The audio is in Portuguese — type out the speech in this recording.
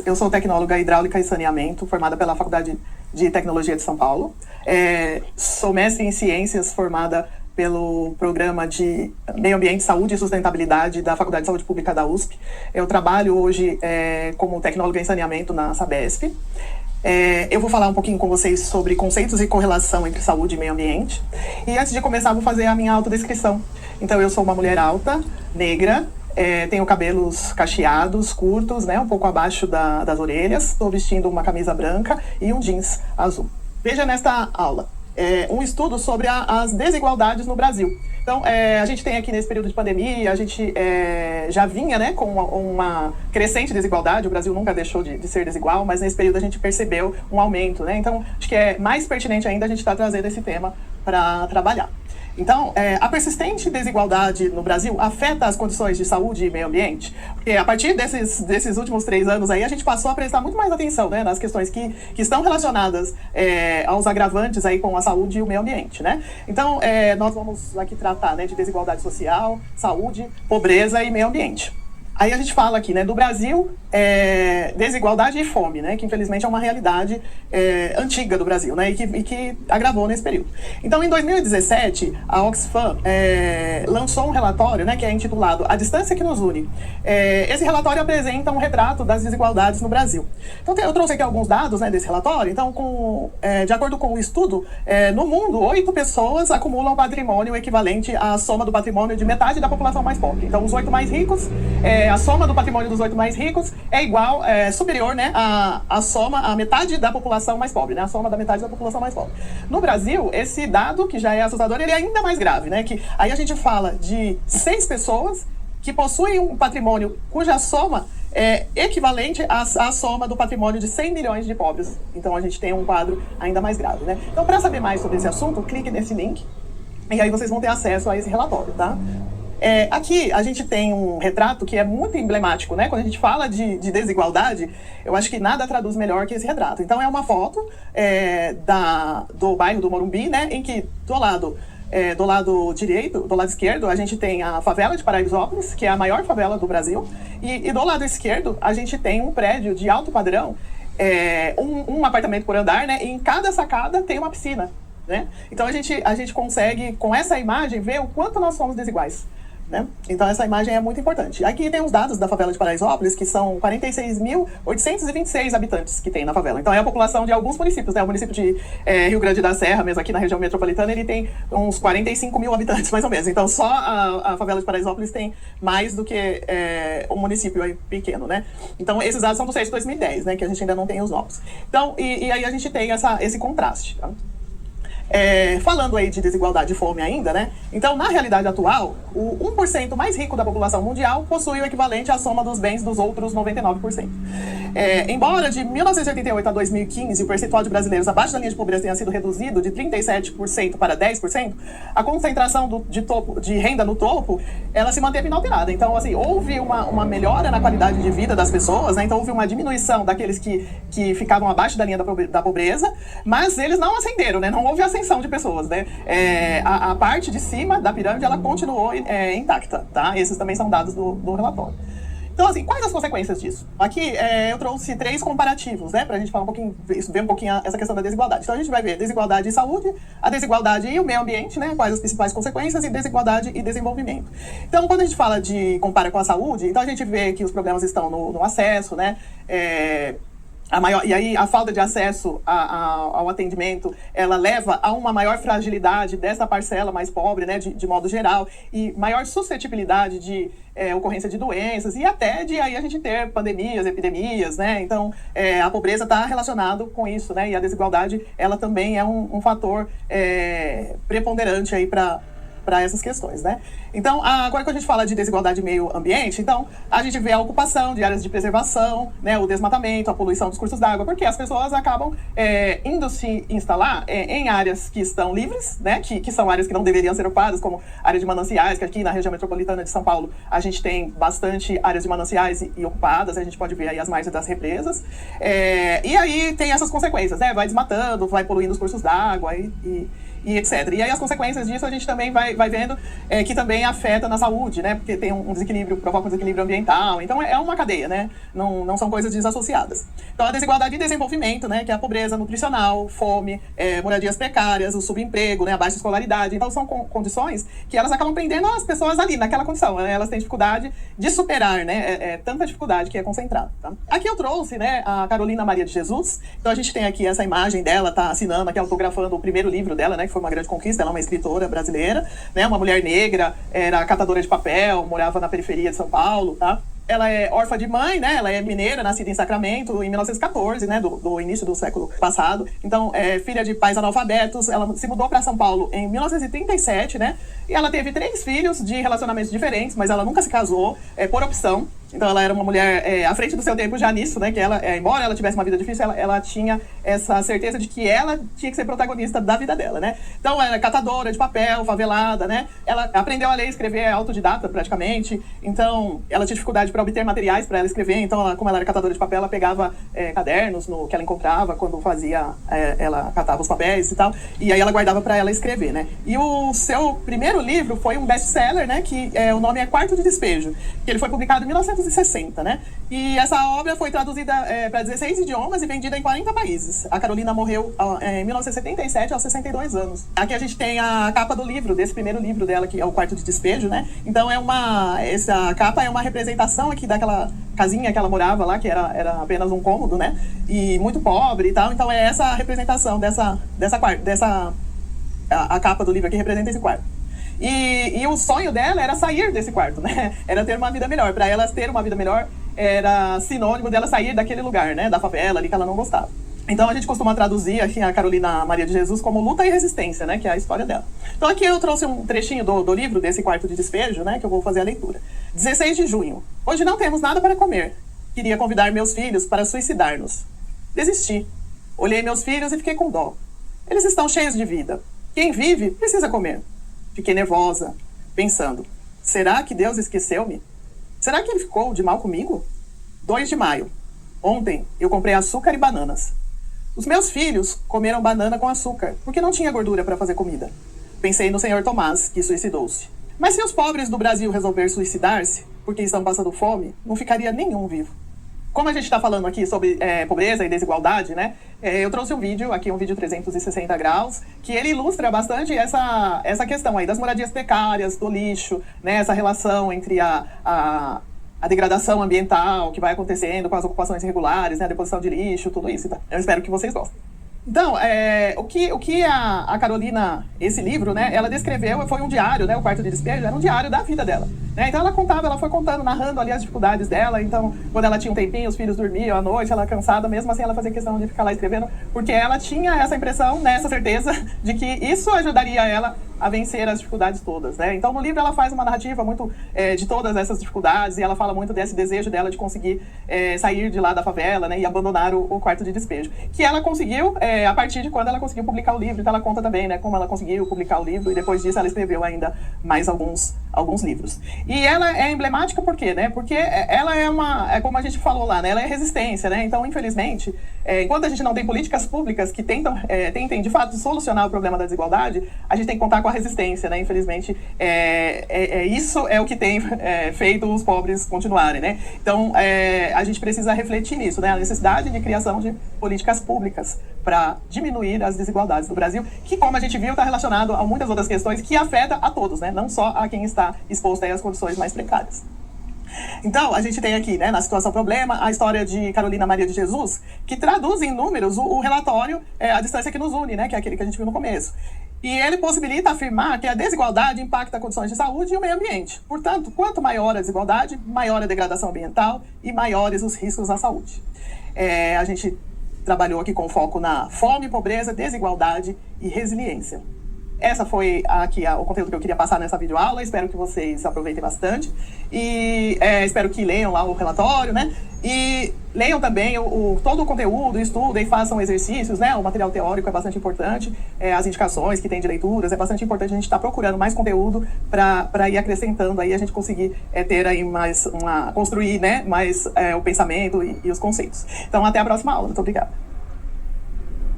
eu sou tecnóloga hidráulica e saneamento, formada pela Faculdade de Tecnologia de São Paulo. Sou mestre em ciências, formada pelo Programa de Meio Ambiente, Saúde e Sustentabilidade da Faculdade de Saúde Pública da USP. Eu trabalho hoje como tecnóloga em saneamento na Sabesp. Eu vou falar um pouquinho com vocês sobre conceitos e correlação entre saúde e meio ambiente. E antes de começar, vou fazer a minha autodescrição. Então, eu sou uma mulher alta, negra, tenho cabelos cacheados, curtos, né, um pouco abaixo das orelhas. Estou vestindo uma camisa branca e um jeans azul. Veja nesta aula um estudo sobre as desigualdades no Brasil. Então, a gente tem aqui nesse período de pandemia, a gente já vinha, né, com uma crescente desigualdade. O Brasil nunca deixou de ser desigual, mas nesse período a gente percebeu um aumento, né? Então, acho que é mais pertinente ainda a gente estar trazendo esse tema para trabalhar. Então, a persistente desigualdade no Brasil afeta as condições de saúde e meio ambiente, porque a partir desses últimos 3 anos aí, a gente passou a prestar muito mais atenção, né, nas questões que estão relacionadas aos agravantes aí com a saúde e o meio ambiente, né? Então, nós vamos aqui tratar, né, de desigualdade social, saúde, pobreza e meio ambiente. Aí a gente fala aqui, né, do Brasil, desigualdade e fome, né, que infelizmente é uma realidade antiga do Brasil, né, e que agravou nesse período. Então, em 2017, a Oxfam lançou um relatório, né, que é intitulado A Distância que Nos Une. Esse relatório apresenta um retrato das desigualdades no Brasil. Então, eu trouxe aqui alguns dados, né, desse relatório. Então, de acordo com o estudo, no mundo, 8 pessoas acumulam patrimônio equivalente à soma do patrimônio de metade da população mais pobre. Então, os 8 mais ricos, a soma do patrimônio dos 8 mais ricos é igual, superior, né, à metade da população mais pobre, né, a soma da metade da população mais pobre. No Brasil, esse dado, que já é assustador, ele é ainda mais grave, né, que aí a gente fala de 6 pessoas que possuem um patrimônio cuja soma é equivalente à soma do patrimônio de 100 milhões de pobres. Então, a gente tem um quadro ainda mais grave, né. Então, para saber mais sobre esse assunto, clique nesse link e aí vocês vão ter acesso a esse relatório, tá? Aqui a gente tem um retrato que é muito emblemático, né? Quando a gente fala de desigualdade, eu acho que nada traduz melhor que esse retrato. Então, é uma foto do bairro do Morumbi, né? Em que do lado direito, do lado esquerdo, a gente tem a favela de Paraisópolis, que é a maior favela do Brasil, e do lado esquerdo a gente tem um prédio de alto padrão, um apartamento por andar, né? E em cada sacada tem uma piscina, né? Então, a gente consegue, com essa imagem, ver o quanto nós somos desiguais, né? Então, essa imagem é muito importante. Aqui tem os dados da favela de Paraisópolis, que são 46.826 habitantes que tem na favela. Então, é a população de alguns municípios, né? O município de Rio Grande da Serra, mesmo aqui na região metropolitana, ele tem uns 45 mil habitantes, mais ou menos. Então, só a favela de Paraisópolis tem mais do que um município aí pequeno, né? Então, esses dados são do censo de 2010, né? Que a gente ainda não tem os novos. Então, e aí a gente tem esse contraste, tá? Falando aí de desigualdade e fome ainda, né? Então, na realidade atual, o 1% mais rico da população mundial possui o equivalente à soma dos bens dos outros 99%. Embora de 1988 a 2015 o percentual de brasileiros abaixo da linha de pobreza tenha sido reduzido de 37% para 10%, a concentração de renda no topo, ela se manteve inalterada. Então, assim, houve uma melhora na qualidade de vida das pessoas, né? Então, houve uma diminuição daqueles que ficavam abaixo da linha da pobreza, mas eles não ascenderam, né? Não houve ascensão de pessoas, né? A parte de cima da pirâmide, ela continuou intacta, tá? Esses também são dados do relatório. Então, assim, quais as consequências disso? Aqui eu trouxe 3 comparativos, né? Pra gente falar ver um pouquinho essa questão da desigualdade. Então, a gente vai ver desigualdade e saúde, a desigualdade e o meio ambiente, né? Quais as principais consequências, e desigualdade e desenvolvimento. Então, quando a gente fala compara com a saúde, então a gente vê que os problemas estão no acesso, né? E aí a falta de acesso ao atendimento, ela leva a uma maior fragilidade dessa parcela mais pobre, né, de modo geral, e maior suscetibilidade de ocorrência de doenças, e até de aí a gente ter pandemias, epidemias, né? Então, a pobreza está relacionada com isso, né? E a desigualdade, ela também é um fator preponderante aí para essas questões, né? Então, agora que a gente fala de desigualdade e meio ambiente, então, a gente vê a ocupação de áreas de preservação, né, o desmatamento, a poluição dos cursos d'água, porque as pessoas acabam indo se instalar em áreas que estão livres, né, que são áreas que não deveriam ser ocupadas, como área de mananciais, que aqui na região metropolitana de São Paulo, a gente tem bastante áreas de mananciais e ocupadas, a gente pode ver aí as margens das represas, e aí tem essas consequências, né, vai desmatando, vai poluindo os cursos d'água e etc. E aí as consequências disso a gente também vai vai vendo que também afeta na saúde, né? Porque tem um desequilíbrio, provoca um desequilíbrio ambiental. Então, é uma cadeia, né? Não são coisas desassociadas. Então, a desigualdade de desenvolvimento, né? Que é a pobreza nutricional, fome, moradias precárias, o subemprego, né? A baixa escolaridade. Então, são condições que elas acabam prendendo as pessoas ali, naquela condição, né? Elas têm dificuldade de superar, né? Tanta dificuldade que é concentrada, tá? Aqui eu trouxe, né? A Carolina Maria de Jesus. Então, a gente tem aqui essa imagem dela, tá assinando aqui, autografando o primeiro livro dela, né? Que foi uma grande conquista. Ela é uma escritora brasileira, né? Uma mulher negra, era catadora de papel, morava na periferia de São Paulo, tá? Ela é órfã de mãe, né? Ela é mineira, nascida em Sacramento em 1914, né? Do início do século passado. Então, filha de pais analfabetos. Ela se mudou para São Paulo em 1937, né? E ela teve 3 filhos de relacionamentos diferentes, mas ela nunca se casou por opção. Então, ela era uma mulher à frente do seu tempo já nisso, né? Que ela, embora ela tivesse uma vida difícil, ela tinha essa certeza de que ela tinha que ser protagonista da vida dela, né? Então, ela era catadora de papel, favelada, né? Ela aprendeu a ler e escrever autodidata, praticamente. Então, ela tinha dificuldade para obter materiais para ela escrever. Então, como ela era catadora de papel, ela pegava cadernos que ela encontrava quando ela catava os papéis e tal. E aí ela guardava para ela escrever, né? E o seu primeiro livro foi um best-seller, né? Que o nome é Quarto de Despejo, que ele foi publicado em 1960, né? E essa obra foi traduzida para 16 idiomas e vendida em 40 países. A Carolina morreu em 1977, aos 62 anos. Aqui a gente tem a capa do livro, desse primeiro livro dela, que é o Quarto de Despejo, né? Então, essa capa é uma representação aqui daquela casinha que ela morava lá, que era apenas um cômodo, né? E muito pobre e tal. Então, é essa representação a capa do livro aqui representa esse quarto. E o sonho dela era sair desse quarto, né? Era ter uma vida melhor. Para ela ter uma vida melhor, era sinônimo dela sair daquele lugar, né? Da favela ali que ela não gostava. Então, a gente costuma traduzir aqui a Carolina Maria de Jesus como luta e resistência, né? Que é a história dela. Então, aqui eu trouxe um trechinho do livro, desse Quarto de Despejo, né? Que eu vou fazer a leitura. 16 de junho. Hoje não temos nada para comer. Queria convidar meus filhos para suicidar-nos. Desisti. Olhei meus filhos e fiquei com dó. Eles estão cheios de vida. Quem vive precisa comer. Fiquei nervosa, pensando, será que Deus esqueceu-me? Será que ele ficou de mal comigo? 2 de maio. Ontem eu comprei açúcar e bananas. Os meus filhos comeram banana com açúcar, porque não tinha gordura para fazer comida. Pensei no senhor Tomás, que suicidou-se. Mas se os pobres do Brasil resolver suicidar-se, porque estão passando fome, não ficaria nenhum vivo. Como a gente está falando aqui sobre pobreza e desigualdade, né? Eu trouxe um vídeo 360 graus, que ele ilustra bastante essa questão aí das moradias precárias, do lixo, né? Essa relação entre a degradação ambiental que vai acontecendo com as ocupações irregulares, né? A deposição de lixo, tudo isso. Tá? Eu espero que vocês gostem. Então, o que a Carolina, esse livro, né, ela descreveu, foi um diário, né, o Quarto de Despejo, era um diário da vida dela. Né? Então ela foi contando, narrando ali as dificuldades dela. Então, quando ela tinha um tempinho, os filhos dormiam à noite, ela cansada, mesmo assim ela fazia questão de ficar lá escrevendo, porque ela tinha essa impressão, né, essa certeza de que isso ajudaria ela a vencer as dificuldades todas, né? Então, no livro ela faz uma narrativa muito de todas essas dificuldades e ela fala muito desse desejo dela de conseguir sair de lá da favela, né, e abandonar o Quarto de Despejo, que ela conseguiu a partir de quando ela conseguiu publicar o livro. Então, ela conta também, né, como ela conseguiu publicar o livro e depois disso ela escreveu ainda mais alguns livros. E ela é emblemática por quê, né? Porque ela é como a gente falou lá, né? Ela é resistência, né? Então, infelizmente, enquanto a gente não tem políticas públicas que tentem de fato solucionar o problema da desigualdade, a gente tem que contar com a resistência, né? Infelizmente, isso é o que tem feito os pobres continuarem, né? Então, a gente precisa refletir nisso, né? A necessidade de criação de políticas públicas para diminuir as desigualdades do Brasil, que, como a gente viu, está relacionado a muitas outras questões que afetam a todos, né? Não só a quem está exposto aí às condições mais precárias. Então, a gente tem aqui, né, na situação problema, a história de Carolina Maria de Jesus, que traduz em números o relatório A Distância que Nos Une, né, que é aquele que a gente viu no começo. E ele possibilita afirmar que a desigualdade impacta condições de saúde e o meio ambiente. Portanto, quanto maior a desigualdade, maior a degradação ambiental e maiores os riscos à saúde. A gente trabalhou aqui com foco na fome, pobreza, desigualdade e resiliência. Essa foi o conteúdo que eu queria passar nessa videoaula. Espero que vocês aproveitem bastante. E espero que leiam lá o relatório, né? E leiam também todo o conteúdo, estudem, façam exercícios, né? O material teórico é bastante importante. As indicações que tem de leituras, é bastante importante a gente estar procurando mais conteúdo para ir acrescentando aí, a gente conseguir ter aí construir, né, mais o pensamento e os conceitos. Então, até a próxima aula. Muito obrigada.